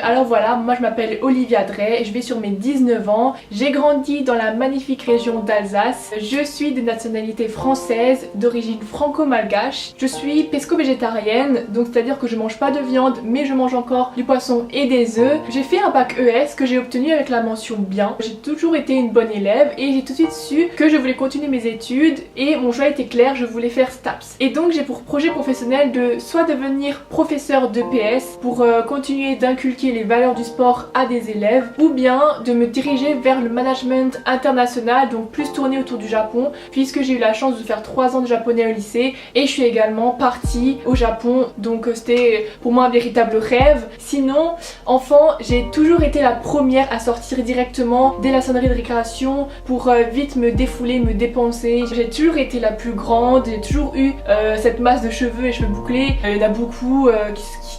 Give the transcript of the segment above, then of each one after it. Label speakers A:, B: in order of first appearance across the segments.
A: Alors voilà, moi je m'appelle Olivia Drey, je vais sur mes 19 ans, j'ai grandi dans la magnifique région d'Alsace, je suis de nationalité française, d'origine franco-malgache, je suis pesco-végétarienne, donc c'est à dire que je mange pas de viande mais je mange encore du poisson et des œufs. J'ai fait un bac ES que j'ai obtenu avec la mention bien, j'ai toujours été une bonne élève et j'ai tout de suite su que je voulais continuer mes études et mon choix était clair, je voulais faire STAPS. Et donc j'ai pour projet professionnel de soit devenir professeur d'EPS pour continuer d'inculquer les valeurs du sport à des élèves, ou bien de me diriger vers le management international, donc plus tourné autour du Japon, puisque j'ai eu la chance de faire 3 ans de japonais au lycée et je suis également partie au Japon, donc c'était pour moi un véritable rêve. Sinon, enfant, j'ai toujours été la première à sortir directement dès la sonnerie de récréation pour vite me défouler, me dépenser. J'ai toujours été la plus grande, j'ai toujours eu cette masse de cheveux et cheveux bouclés. Il y en a beaucoup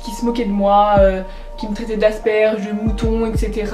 A: qui se moquaient de moi, qui me traitaient d'asperges, de mouton, etc.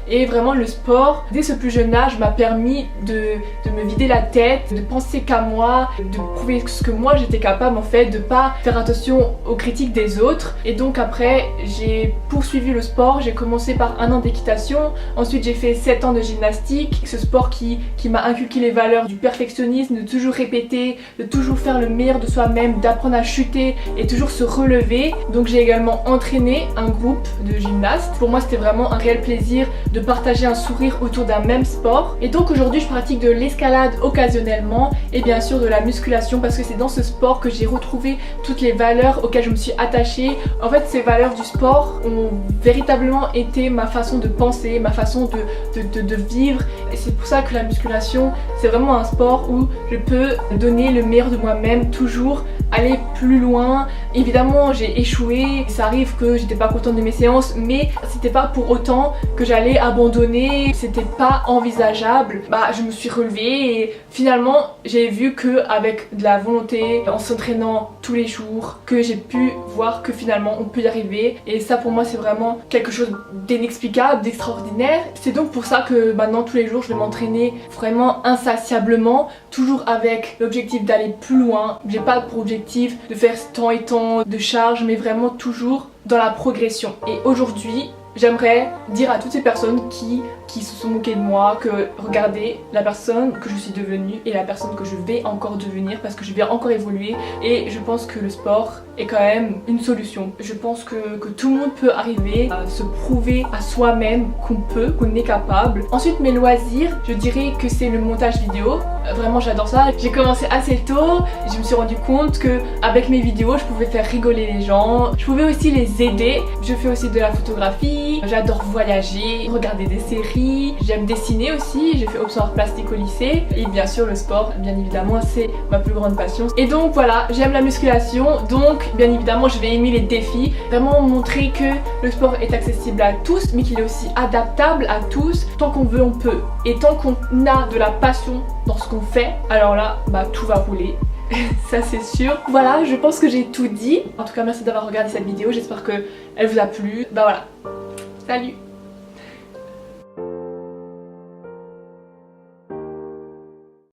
A: Et vraiment le sport, dès ce plus jeune âge, m'a permis de me vider la tête, de penser qu'à moi, de prouver ce que moi j'étais capable en fait, de pas faire attention aux critiques des autres. Et donc après, j'ai poursuivi le sport, j'ai commencé par 1 an d'équitation, ensuite j'ai fait 7 ans de gymnastique, ce sport qui m'a inculqué les valeurs du perfectionnisme, de toujours répéter, de toujours faire le meilleur de soi-même, d'apprendre à chuter et toujours se relever. Donc j'ai également entraîné un groupe de gymnastes. Pour moi c'était vraiment un réel plaisir de partager un sourire autour d'un même sport. Et donc aujourd'hui je pratique de l'escalade occasionnellement et bien sûr de la musculation parce que c'est dans ce sport que j'ai retrouvé toutes les valeurs auxquelles je me suis attachée. En fait ces valeurs du sport ont véritablement été ma façon de penser, ma façon de vivre, et c'est pour ça que la musculation c'est vraiment un sport où je peux donner le meilleur de moi-même, toujours aller plus loin. Évidemment j'ai échoué, ça arrive que j'étais pas contente de mes séances, mais c'était pas pour autant que j'allais abandonner, c'était pas envisageable. Je me suis relevée et finalement j'ai vu que avec de la volonté, en s'entraînant tous les jours, que j'ai pu voir que finalement on peut y arriver, et ça pour moi c'est vraiment quelque chose d'inexplicable, d'extraordinaire. C'est donc pour ça que maintenant tous les jours je vais m'entraîner vraiment insatiablement, toujours avec l'objectif d'aller plus loin. J'ai pas pour objectif de faire tant et tant de charges, mais vraiment toujours dans la progression. Et aujourd'hui, j'aimerais dire à toutes ces personnes qui se sont moquées de moi que regardez la personne que je suis devenue et la personne que je vais encore devenir, parce que je vais encore évoluer et je pense que le sport est quand même une solution. Je pense que tout le monde peut arriver à se prouver à soi-même qu'on peut, qu'on est capable. Ensuite mes loisirs, je dirais que c'est le montage vidéo. Vraiment j'adore ça. J'ai commencé assez tôt, je me suis rendu compte que avec mes vidéos je pouvais faire rigoler les gens, je pouvais aussi les aider. Je fais aussi de la photographie, j'adore voyager, regarder des séries, j'aime dessiner aussi, j'ai fait option art plastique au lycée, et bien sûr le sport, bien évidemment c'est ma plus grande passion. Et donc voilà, j'aime la musculation, donc bien évidemment je vais aimer les défis, vraiment montrer que le sport est accessible à tous mais qu'il est aussi adaptable à tous. Tant qu'on veut on peut, et tant qu'on a de la passion dans ce qu'on fait, alors là tout va rouler. Ça c'est sûr. Voilà, je pense que j'ai tout dit. En tout cas merci d'avoir regardé cette vidéo, j'espère qu'elle vous a plu. Voilà, salut.